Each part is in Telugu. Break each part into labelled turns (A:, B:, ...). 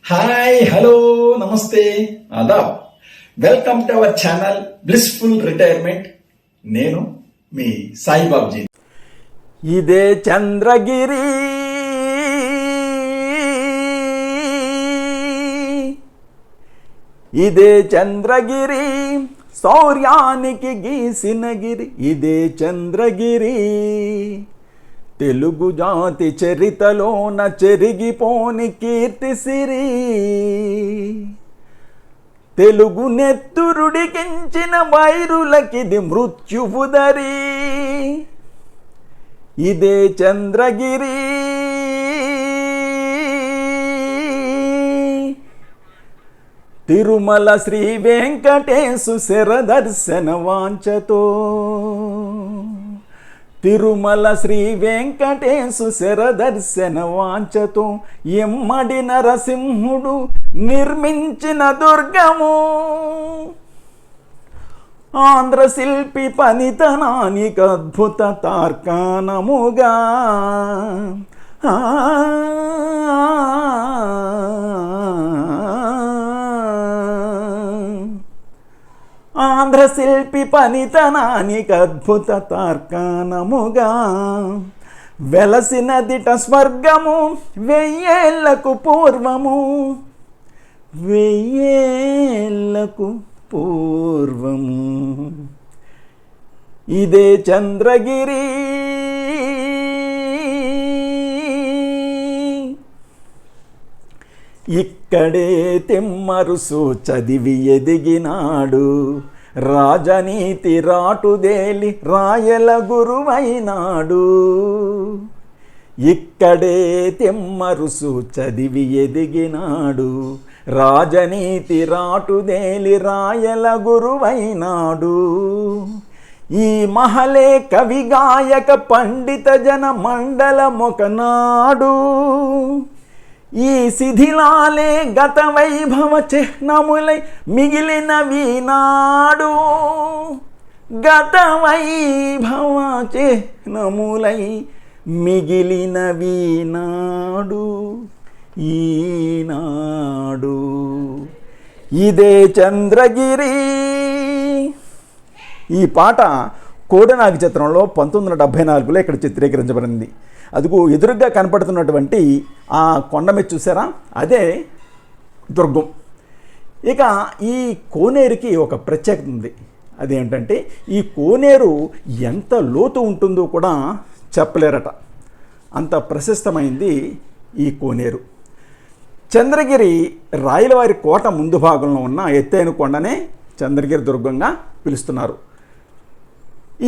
A: హాయ్ హలో నమస్తే ఆదాబ్. Welcome to our channel blissful retirement. నేను మీ సాయిబాబ్జీ.
B: ఇదే చంద్రగిరి, ఇదే చంద్రగిరి, శౌర్యానికి గీసిన గిరి. ఇదే చంద్రగిరి, తెలుగు జాతి చరితలోన చెరిగిపోని కీర్తిసిరి. తెలుగు నెత్తురుడికించిన వైరులకిది మృత్యువుదరి. ఇదే చంద్రగిరి, తిరుమల శ్రీ వెంకటేశు శరదర్శన వాంఛతో. తిరుమల శ్రీ వెంకటేశు శరదర్శన వాంఛతో ఎమ్మడి నరసింహుడు నిర్మించిన దుర్గము. ఆంధ్ర శిల్పి పనితనానికి అద్భుత తార్కాణముగా. ఆంధ్ర శిల్పి పనితనానికి అద్భుత తార్కాణముగా వెలసినదిట స్వర్గము వెయ్యేళ్లకు పూర్వము. వెయ్యేళ్లకు పూర్వము. ఇదే చంద్రగిరి, ఇక్కడే తిమ్మరుసు చదివి ఎదిగినాడు. రాజనీతి రాటుదేలి రాయల గురువైనాడు. ఇక్కడే తిమ్మరుసు చదివి ఎదిగినాడు. రాజనీతి రాటుదేలి రాయల గురువైనాడు. ఈ మహలే కవి గాయక పండిత జన మండలమొకనాడు. ఈ శిథిలాలే గత వైభవ చిహ్నములై మిగిలిన వీనాడు. గత వైభవ చిహ్నములై మిగిలిన వీనాడు. ఈనాడు ఇదే చంద్రగిరి. ఈ పాట కోడనాగి చిత్రంలో 1974లో ఇక్కడ చిత్రీకరించబడింది. అదిగో ఎదురుగా కనపడుతున్నటువంటి ఆ కొండ మీద చూసారా, అదే దుర్గం. ఇక ఈ కోనేరుకి ఒక ప్రత్యేకత ఉంది. అదేంటంటే ఈ కోనేరు ఎంత లోతు ఉంటుందో కూడా చెప్పలేరట, అంత ప్రశస్తమైంది ఈ కోనేరు. చంద్రగిరి రాయలవారి కోట ముందు భాగంలో ఉన్న ఎత్తైన కొండనే చంద్రగిరి దుర్గంగా పిలుస్తున్నారు.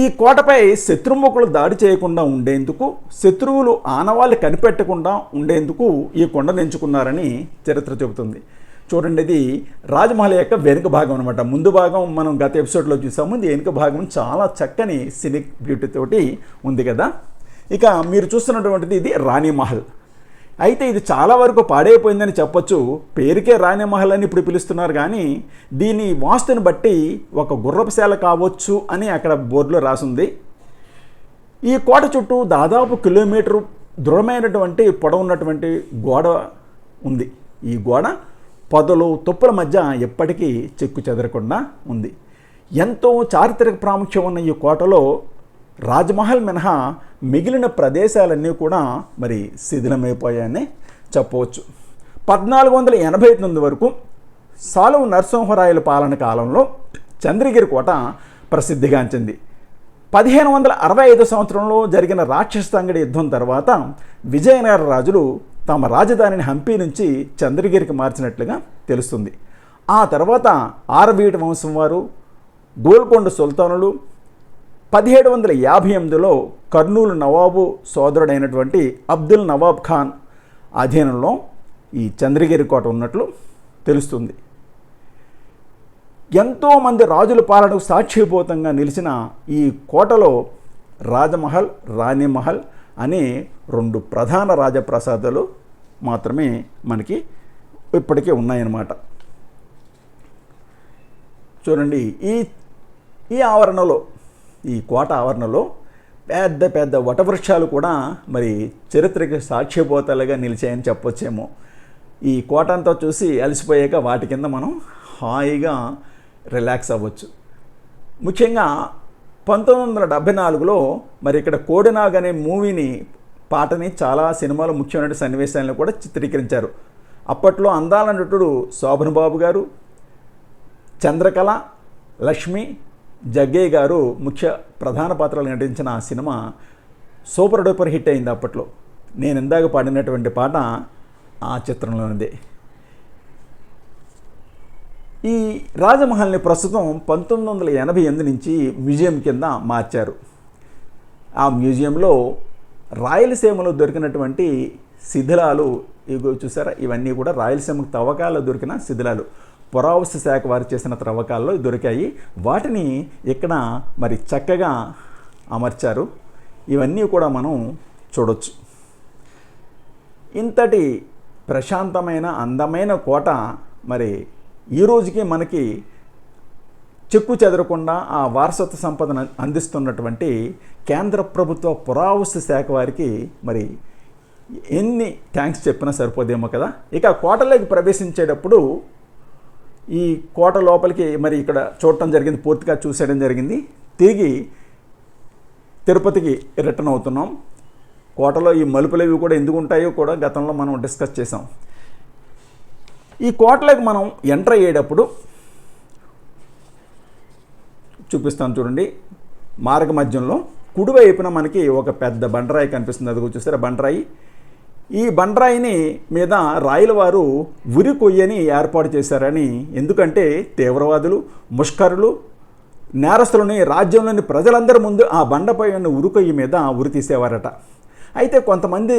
B: ఈ కోటపై శత్రుముఖులు దాడి చేయకుండా ఉండేందుకు, శత్రువులు ఆనవాళ్ళు కనిపెట్టకుండా ఉండేందుకు ఈ కొండను ఎంచుకున్నారని చరిత్ర చెబుతుంది. చూడండి, ఇది రాజమహల్ యొక్క వెనుక భాగం అనమాట. ముందు భాగం మనం గత ఎపిసోడ్లో చూసాము. ఇది వెనుక భాగం చాలా చక్కని సినిక్ బ్యూటీ తోటి ఉంది కదా. ఇక మీరు చూస్తున్నటువంటిది ఇది రాణిమహల్. అయితే ఇది చాలా వరకు పాడైపోయిందని చెప్పొచ్చు. పేరుకే రాణిమహల్ అని ఇప్పుడు పిలుస్తున్నారు, కానీ దీని వాస్తుని బట్టి ఒక గుర్రపుశాల కావచ్చు అని అక్కడ బోర్డులో రాసింది. ఈ కోట చుట్టూ దాదాపు కిలోమీటరు దృఢమైనటువంటి పొడవున్నటువంటి గోడ ఉంది. ఈ గోడ పొదలు తుప్పల మధ్య ఎప్పటికీ చెక్కు చెదరకుండా ఉంది. ఎంతో చారిత్రక ప్రాముఖ్యం ఉన్న ఈ కోటలో రాజ్మహల్ మినహా మిగిలిన ప్రదేశాలన్నీ కూడా మరి శిథిలమైపోయాయని చెప్పవచ్చు. 1489 వరకు సాలువ నరసింహరాయల పాలన కాలంలో చంద్రగిరి కోట ప్రసిద్ధిగాంచింది. 1565 సంవత్సరంలో జరిగిన రాక్షస తంగడి యుద్ధం తర్వాత విజయనగర రాజులు తమ రాజధానిని హంపి నుంచి చంద్రగిరికి మార్చినట్లుగా తెలుస్తుంది. ఆ తర్వాత ఆరవీటి వంశం వారు, గోల్కొండ సుల్తానులు 1758లో కర్నూలు నవాబు సోదరుడైనటువంటి అబ్దుల్ నవాబ్ ఖాన్ అధీనంలో ఈ చంద్రగిరి కోట ఉన్నట్లు తెలుస్తుంది. ఎంతోమంది రాజుల పాలనకు సాక్షిభూతంగా నిలిచిన ఈ కోటలో రాజమహల్, రాణిమహల్ అనే 2 ప్రధాన రాజప్రసాదాలు మాత్రమే మనకి ఇప్పటికే ఉన్నాయన్నమాట. చూడండి, ఈ ఆవరణలో, ఈ కోట ఆవరణలో పెద్ద పెద్ద వటవృక్షాలు కూడా మరి చరిత్రకి సాక్ష్యపోతలుగా నిలిచాయని చెప్పొచ్చేమో. ఈ కోట అంతా చూసి అలసిపోయాక వాటి కింద మనం హాయిగా రిలాక్స్ అవ్వచ్చు. ముఖ్యంగా 1974లో మరి ఇక్కడ కోడినాగ్ అనే మూవీని పాటని చాలా సినిమాలో ముఖ్యమైన సన్నివేశాలను కూడా చిత్రీకరించారు. అప్పట్లో అందాల నటుడు శోభన్ బాబు గారు, చంద్రకళ, లక్ష్మి, జగ్గయ్య గారు ముఖ్య ప్రధాన పాత్రలు నటించిన ఆ సినిమా సూపర్ డూపర్ హిట్ అయింది అప్పట్లో. నేను ఇందాక పాడినటువంటి పాట ఆ చిత్రంలోనిదే. ఈ రాజమహల్ని ప్రస్తుతం 1988 నుంచి మ్యూజియం కింద మార్చారు. ఆ మ్యూజియంలో రాయలసీమలో దొరికినటువంటి శిథిలాలు ఇగో చూసారా, ఇవన్నీ కూడా రాయలసీమకు తవ్వకాల్లో దొరికిన శిథిలాలు, పురావస్తు శాఖ వారు చేసిన త్రవ్వకాల్లో దొరికాయి. వాటిని ఇక్కడ మరి చక్కగా అమర్చారు. ఇవన్నీ కూడా మనం చూడొచ్చు. ఇంతటి ప్రశాంతమైన అందమైన కోట మరి ఈ రోజుకి మనకి చెక్కు చెదరకుండా ఆ వారసత్వ సంపదను అందిస్తున్నటువంటి కేంద్ర ప్రభుత్వ పురావస్తు శాఖ వారికి మరి ఎన్ని థ్యాంక్స్ చెప్పినా సరిపోదేమో కదా. ఇక కోటలోకి ప్రవేశించేటప్పుడు ఈ కోట లోపలికి మరి ఇక్కడ చూడటం జరిగింది, పూర్తిగా చూసేయడం జరిగింది. తిరిగి తిరుపతికి రిటర్న్ అవుతున్నాం. కోటలో ఈ మలుపులు ఇవి కూడా ఎందుకు ఉంటాయో కూడా గతంలో మనం డిస్కస్ చేసాం. ఈ కోటలోకి మనం ఎంటర్ అయ్యేటప్పుడు చూపిస్తాను చూడండి. మార్గ మధ్యంలో కుడివైపున మనకి ఒక పెద్ద బండరాయి కనిపిస్తుంది. అది చూసారా బండరాయి. ఈ బండరాయిని మీద రాయల వారు ఉరి కొయ్యని ఏర్పాటు చేశారని, ఎందుకంటే తీవ్రవాదులు, ముష్కరులు, నేరస్తులని రాజ్యంలోని ప్రజలందరి ముందు ఆ బండపై ఉన్న ఉరికొయ్యి మీద ఉరి తీసేవారట. అయితే కొంతమంది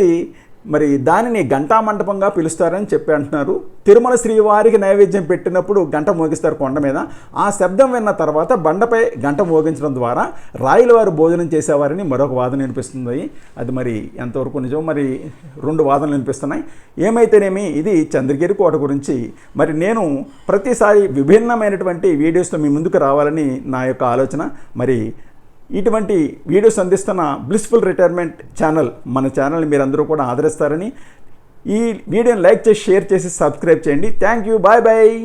B: మరి దానిని గంటా మండపంగా పిలుస్తారని చెప్పి అంటున్నారు. తిరుమల శ్రీవారికి నైవేద్యం పెట్టినప్పుడు గంట మోగిస్తారు కొండ మీద. ఆ శబ్దం విన్న తర్వాత బండపై గంట మోగించడం ద్వారా రాయల వారు భోజనం చేసేవారని మరొక వాదన వినిపిస్తుంది. అది మరి ఎంతవరకు నిజం, మరి రెండు వాదనలు వినిపిస్తున్నాయి. ఏమైతేనేమి ఇది చంద్రగిరి కోట గురించి మరి నేను ప్రతిసారి విభిన్నమైనటువంటి వీడియోస్తో మీ ముందుకు రావాలని నా యొక్క ఆలోచన. మరి ఇటువంటి వీడియోస్ అందిస్తున్న బ్లిస్ఫుల్ రిటైర్మెంట్ ఛానల్, మన ఛానల్ని మీరందరూ కూడా ఆదరిస్తారని, ఈ వీడియోని లైక్ చేసి షేర్ చేసి సబ్స్క్రైబ్ చేయండి. Thank you. Bye bye.